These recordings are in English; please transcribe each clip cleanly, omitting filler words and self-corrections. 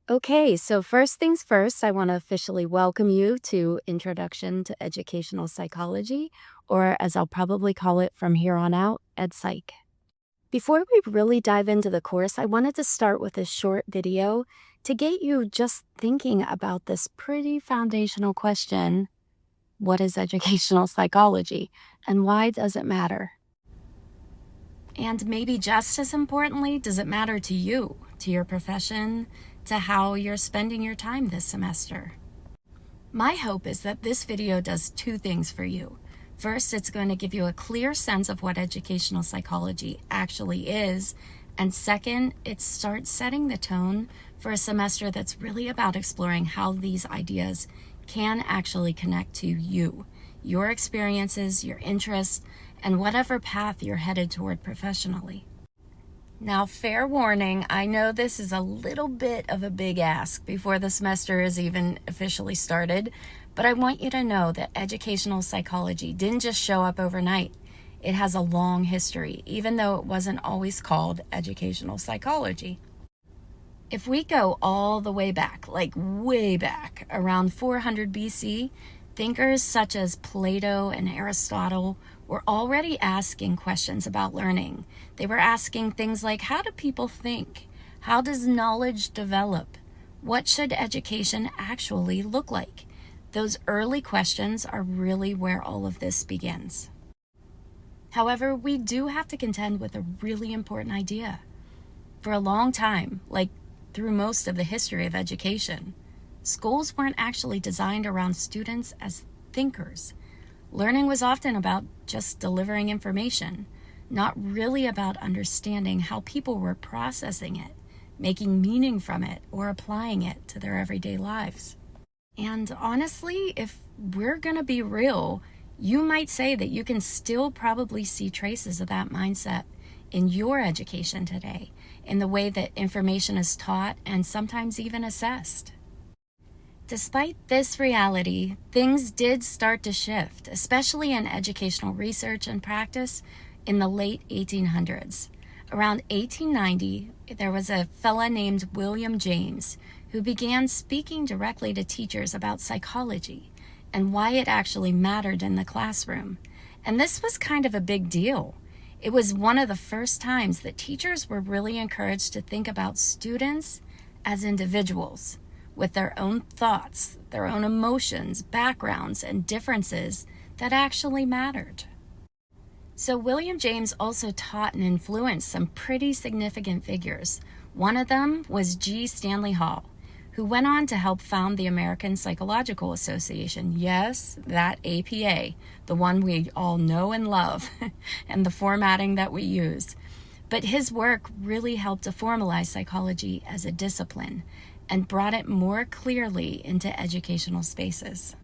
Okay, so first things first, I want to officially welcome you to Introduction to Educational Psychology, or as I'll probably call it from here on out, EdPsych. Before we really dive into the course, I wanted to start with a short video to get you just thinking about this pretty foundational question: what is educational psychology, and why does it matter? And maybe just as importantly, does it matter to you, to your profession, to how you're spending your time this semester? My hope is that this video does two things for you. First, it's going to give you a clear sense of what educational psychology actually is. And second, it starts setting the tone for a semester that's really about exploring how these ideas can actually connect to you, your experiences, your interests, and whatever path you're headed toward professionally. Now, fair warning, I know this is a little bit of a big ask before the semester is even officially started, but I want you to know that educational psychology didn't just show up overnight. It has a long history, even though it wasn't always called educational psychology. If we go all the way back, like way back, around 400 BC, thinkers such as Plato and Aristotle were already asking questions about learning. They were asking things like, how do people think? How does knowledge develop? What should education actually look like? Those early questions are really where all of this begins. However, we do have to contend with a really important idea. For a long time, like through most of the history of education, schools weren't actually designed around students as thinkers. Learning was often about just delivering information, not really about understanding how people were processing it, making meaning from it, or applying it to their everyday lives. And honestly, if we're going to be real, you might say that you can still probably see traces of that mindset in your education today, in the way that information is taught and sometimes even assessed. Despite this reality, things did start to shift, especially in educational research and practice in the late 1800s. Around 1890, there was a fella named William James who began speaking directly to teachers about psychology and why it actually mattered in the classroom. And this was kind of a big deal. It was one of the first times that teachers were really encouraged to think about students as individuals, with their own thoughts, their own emotions, backgrounds, and differences that actually mattered. So William James also taught and influenced some pretty significant figures. One of them was G. Stanley Hall, who went on to help found the American Psychological Association. Yes, that APA, the one we all know and love, and the formatting that we use. But his work really helped to formalize psychology as a discipline and brought it more clearly into educational spaces.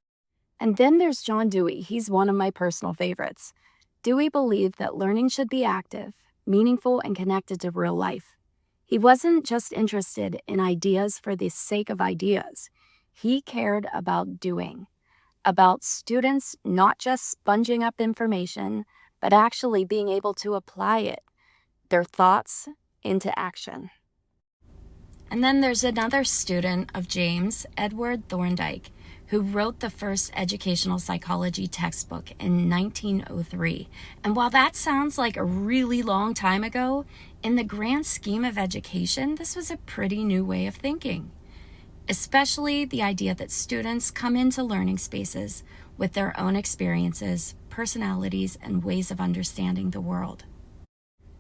And then there's John Dewey. He's one of my personal favorites. Dewey believed that learning should be active, meaningful, and connected to real life. He wasn't just interested in ideas for the sake of ideas. He cared about doing, about students not just sponging up information, but actually being able to apply it, their thoughts, into action. And then there's another student of James, Edward Thorndike, who wrote the first educational psychology textbook in 1903. And while that sounds like a really long time ago, in the grand scheme of education, this was a pretty new way of thinking, especially the idea that students come into learning spaces with their own experiences, personalities, and ways of understanding the world.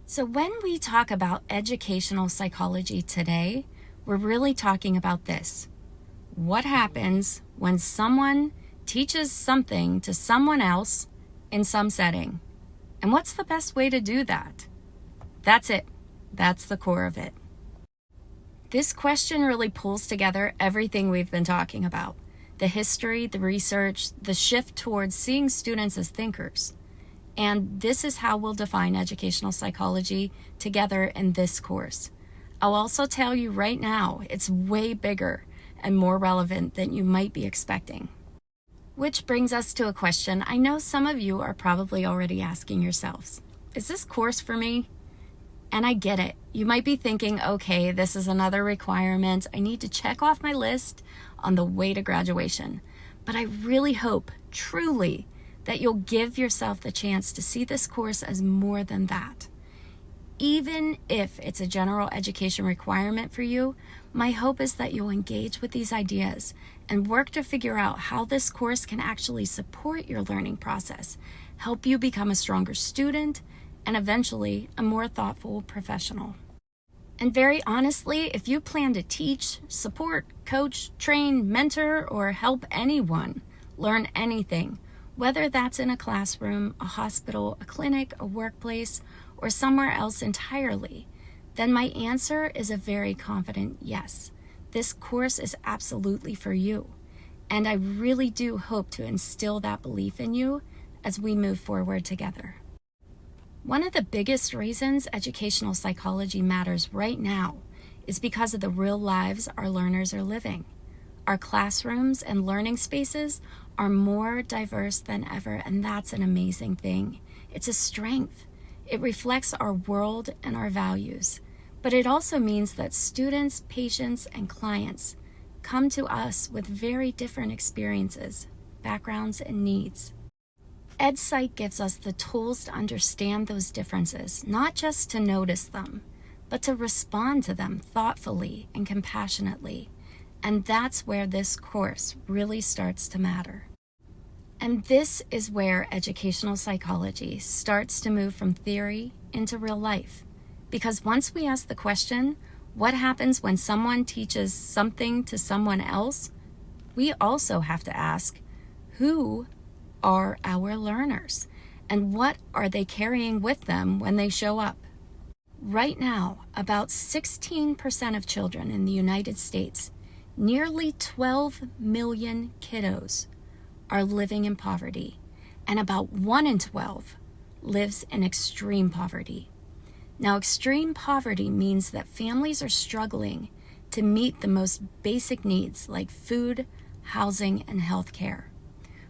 So when we talk about educational psychology today, we're really talking about this. What happens when someone teaches something to someone else in some setting? And what's the best way to do that? That's it. That's the core of it. This question really pulls together everything we've been talking about: the history, the research, the shift towards seeing students as thinkers. And this is how we'll define educational psychology together in this course. I'll also tell you right now, it's way bigger and more relevant than you might be expecting. Which brings us to a question I know some of you are probably already asking yourselves. Is this course for me? And I get it. You might be thinking, okay, this is another requirement I need to check off my list on the way to graduation. But I really hope, truly, that you'll give yourself the chance to see this course as more than that. Even if it's a general education requirement for you, my hope is that you'll engage with these ideas and work to figure out how this course can actually support your learning process, help you become a stronger student, and eventually a more thoughtful professional. And very honestly, if you plan to teach, support, coach, train, mentor, or help anyone learn anything, whether that's in a classroom, a hospital, a clinic, a workplace, or somewhere else entirely, then my answer is a very confident yes. This course is absolutely for you. And I really do hope to instill that belief in you as we move forward together. One of the biggest reasons educational psychology matters right now is because of the real lives our learners are living. Our classrooms and learning spaces are more diverse than ever, and that's an amazing thing. It's a strength. It reflects our world and our values, but it also means that students, patients, and clients come to us with very different experiences, backgrounds, and needs. EdPsych gives us the tools to understand those differences, not just to notice them, but to respond to them thoughtfully and compassionately. And that's where this course really starts to matter. And this is where educational psychology starts to move from theory into real life. Because once we ask the question, what happens when someone teaches something to someone else? We also have to ask, who are our learners? And what are they carrying with them when they show up? Right now, about 16% of children in the United States, nearly 12 million kiddos, are living in poverty, and about 1 in 12 lives in extreme poverty. Now, extreme poverty means that families are struggling to meet the most basic needs like food, housing, and health care.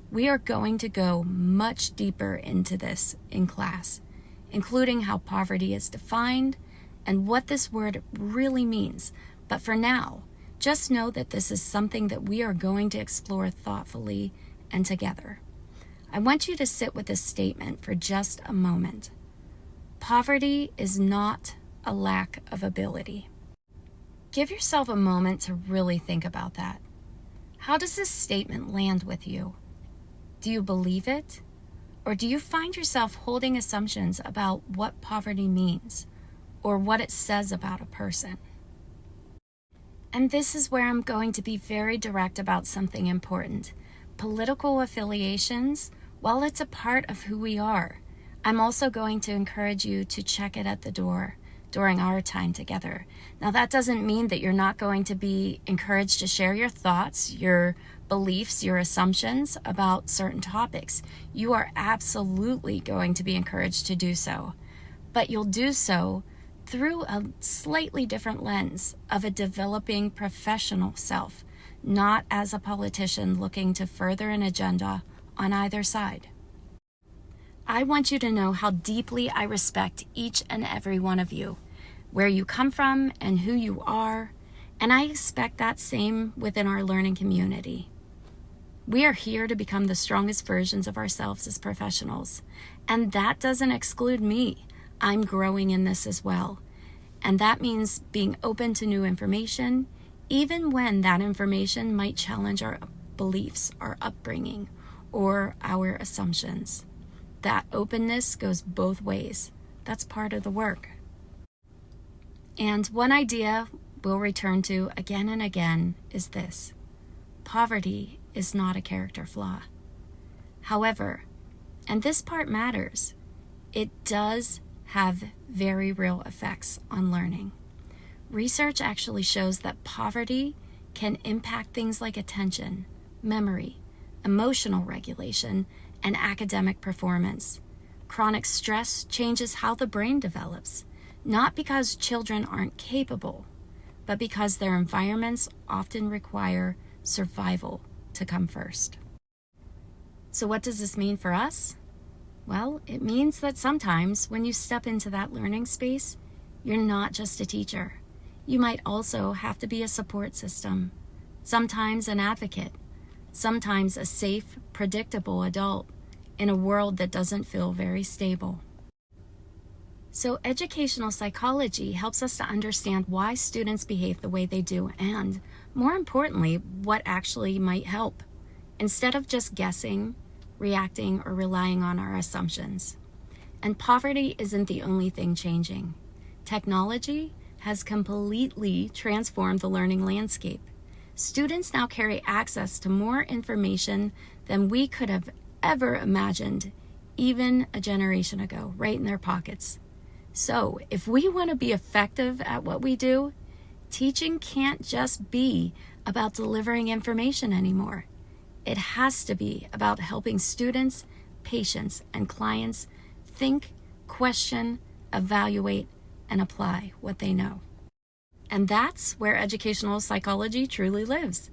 We are going to go much deeper into this in class, including how poverty is defined and what this word really means. But for now, just know that this is something that we are going to explore thoughtfully and together. I want you to sit with this statement for just a moment. Poverty is not a lack of ability. Give yourself a moment to really think about that. How does this statement land with you? Do you believe it? Or do you find yourself holding assumptions about what poverty means or what it says about a person? And this is where I'm going to be very direct about something important. Political affiliations, while it's a part of who we are, I'm also going to encourage you to check it at the door during our time together. Now, that doesn't mean that you're not going to be encouraged to share your thoughts, your beliefs, your assumptions about certain topics. You are absolutely going to be encouraged to do so, but you'll do so through a slightly different lens of a developing professional self, not as a politician looking to further an agenda on either side. I want you to know how deeply I respect each and every one of you, where you come from and who you are, and I expect that same within our learning community. We are here to become the strongest versions of ourselves as professionals, and that doesn't exclude me. I'm growing in this as well, and that means being open to new information, even when that information might challenge our beliefs, our upbringing, or our assumptions. That openness goes both ways. That's part of the work. And one idea we'll return to again and again is this: poverty is not a character flaw. However, and this part matters, it does have very real effects on learning. Research actually shows that poverty can impact things like attention, memory, emotional regulation, and academic performance. Chronic stress changes how the brain develops, not because children aren't capable, but because their environments often require survival to come first. So what does this mean for us? Well, it means that sometimes when you step into that learning space, You're not just a teacher. You might also have to be a support system, sometimes an advocate, sometimes a safe, predictable adult in a world that doesn't feel very stable. So educational psychology helps us to understand why students behave the way they do and, more importantly, what actually might help, instead of just guessing, reacting, or relying on our assumptions. And poverty isn't the only thing changing. Technology has completely transformed the learning landscape. Students now carry access to more information than we could have ever imagined, even a generation ago, right in their pockets. So if we want to be effective at what we do, teaching can't just be about delivering information anymore. It has to be about helping students, patients, and clients think, question, evaluate, and apply what they know. And that's where educational psychology truly lives.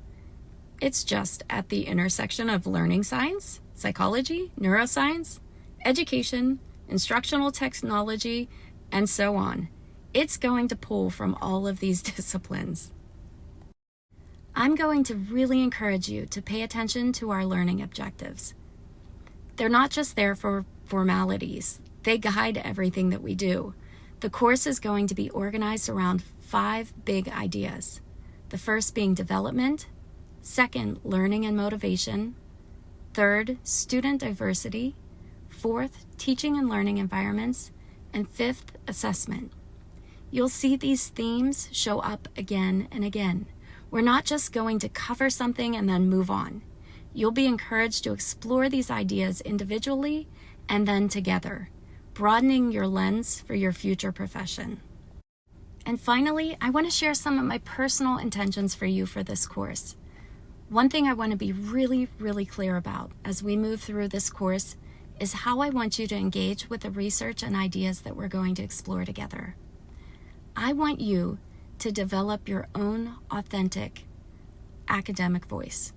It's just at the intersection of learning science, psychology, neuroscience, education, instructional technology, and so on. It's going to pull from all of these disciplines. I'm going to really encourage you to pay attention to our learning objectives. They're not just there for formalities. They guide everything that we do. The course is going to be organized around 5 big ideas. The first being development, second, learning and motivation, third, student diversity, fourth, teaching and learning environments, and fifth, assessment. You'll see these themes show up again and again. We're not just going to cover something and then move on. You'll be encouraged to explore these ideas individually and then together, broadening your lens for your future profession. And finally, I want to share some of my personal intentions for you for this course. One thing I want to be really, really clear about as we move through this course is how I want you to engage with the research and ideas that we're going to explore together. I want you to develop your own authentic academic voice.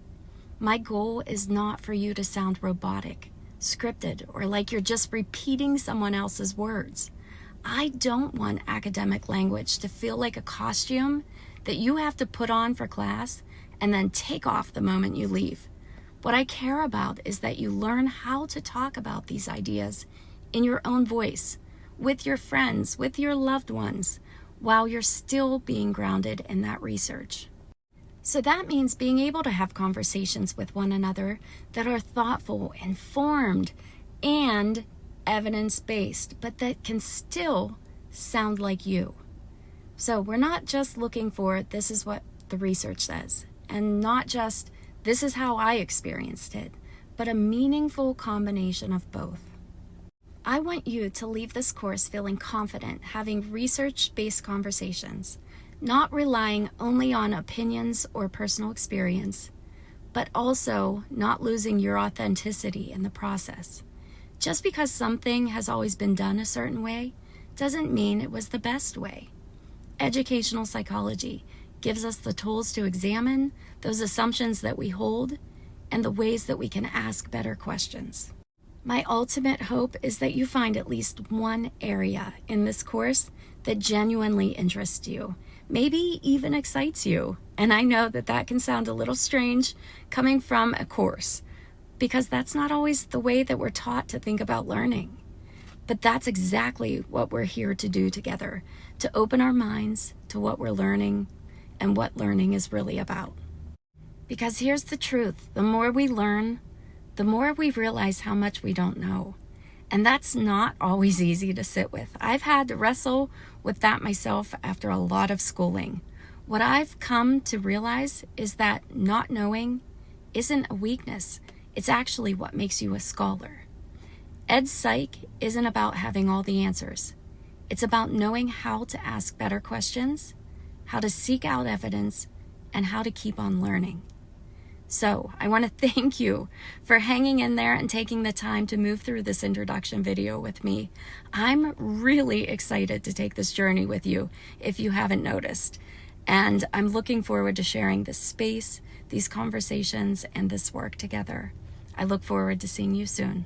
My goal is not for you to sound robotic, scripted, or like you're just repeating someone else's words. I don't want academic language to feel like a costume that you have to put on for class and then take off the moment you leave. What I care about is that you learn how to talk about these ideas in your own voice, with your friends, with your loved ones, while you're still being grounded in that research. So that means being able to have conversations with one another that are thoughtful, informed, and evidence-based, but that can still sound like you. So we're not just looking for this is what the research says, and not just this is how I experienced it, but a meaningful combination of both. I want you to leave this course feeling confident, having research-based conversations, not relying only on opinions or personal experience, but also not losing your authenticity in the process. Just because something has always been done a certain way doesn't mean it was the best way. Educational psychology gives us the tools to examine those assumptions that we hold and the ways that we can ask better questions. My ultimate hope is that you find at least one area in this course that genuinely interests you, maybe even excites you. And I know that that can sound a little strange coming from a course, because that's not always the way that we're taught to think about learning. But that's exactly what we're here to do together, to open our minds to what we're learning and what learning is really about. Because here's the truth, the more we learn, the more we realize how much we don't know. And that's not always easy to sit with. I've had to wrestle with that myself after a lot of schooling. What I've come to realize is that not knowing isn't a weakness. It's actually what makes you a scholar. Ed Psych isn't about having all the answers. It's about knowing how to ask better questions, how to seek out evidence, and how to keep on learning. So I want to thank you for hanging in there and taking the time to move through this introduction video with me. I'm really excited to take this journey with you if you haven't noticed. And I'm looking forward to sharing this space, these conversations, and this work together. I look forward to seeing you soon.